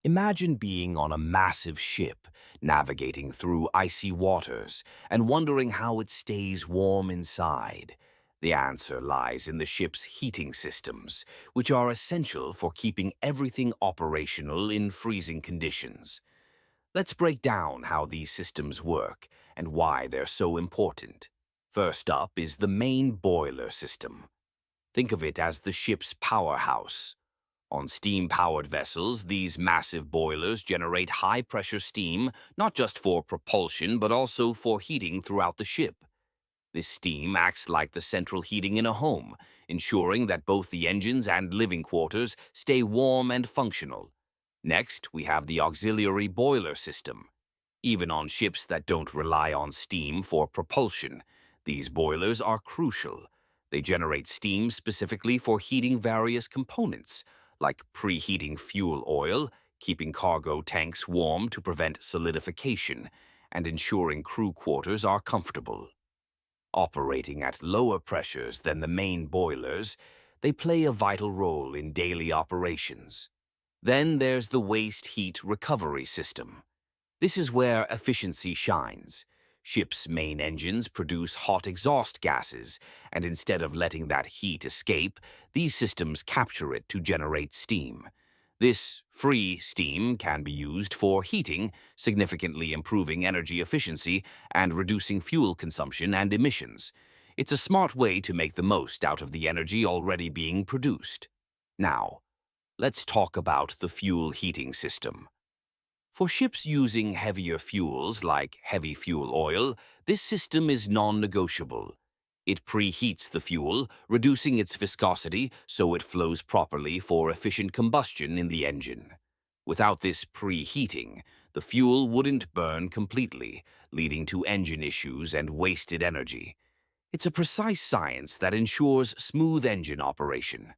Imagine being on a massive ship, navigating through icy waters, and wondering how it stays warm inside. The answer lies in the ship's heating systems, which are essential for keeping everything operational in freezing conditions. Let's break down how these systems work and why they're so important. First up is the main boiler system. Think of it as the ship's powerhouse. On steam-powered vessels, these massive boilers generate high-pressure steam not just for propulsion but also for heating throughout the ship. This steam acts like the central heating in a home, ensuring that both the engines and living quarters stay warm and functional. Next, we have the auxiliary boiler system. Even on ships that don't rely on steam for propulsion, these boilers are crucial. They generate steam specifically for heating various components, like preheating fuel oil, keeping cargo tanks warm to prevent solidification, and ensuring crew quarters are comfortable. Operating at lower pressures than the main boilers, they play a vital role in daily operations. Then there's the waste heat recovery system. This is where efficiency shines. Ships' main engines produce hot exhaust gases, and instead of letting that heat escape, these systems capture it to generate steam. This free steam can be used for heating, significantly improving energy efficiency and reducing fuel consumption and emissions. It's a smart way to make the most out of the energy already being produced. Now, let's talk about the fuel heating system. For ships using heavier fuels like heavy fuel oil, this system is non-negotiable. It preheats the fuel, reducing its viscosity so it flows properly for efficient combustion in the engine. Without this preheating, the fuel wouldn't burn completely, leading to engine issues and wasted energy. It's a precise science that ensures smooth engine operation.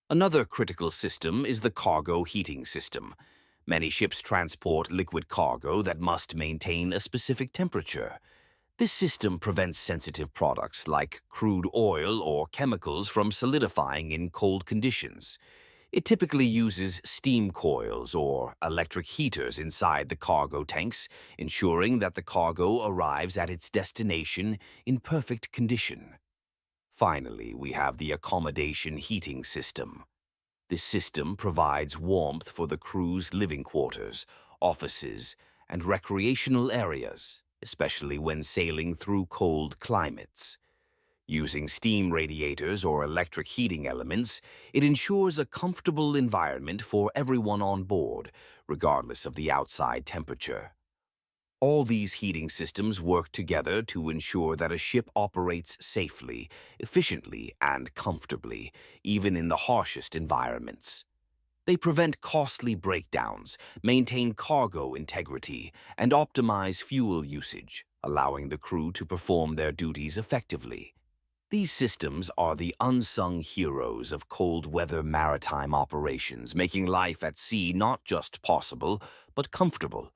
Another critical system is the cargo heating system. Many ships transport liquid cargo that must maintain a specific temperature. This system prevents sensitive products like crude oil or chemicals from solidifying in cold conditions. It typically uses steam coils or electric heaters inside the cargo tanks, ensuring that the cargo arrives at its destination in perfect condition. Finally, we have the accommodation heating system. This system provides warmth for the crew's living quarters, offices, and recreational areas, especially when sailing through cold climates. Using steam radiators or electric heating elements, it ensures a comfortable environment for everyone on board, regardless of the outside temperature. All these heating systems work together to ensure that a ship operates safely, efficiently, and comfortably, even in the harshest environments. They prevent costly breakdowns, maintain cargo integrity, and optimize fuel usage, allowing the crew to perform their duties effectively. These systems are the unsung heroes of cold-weather maritime operations, making life at sea not just possible, but comfortable,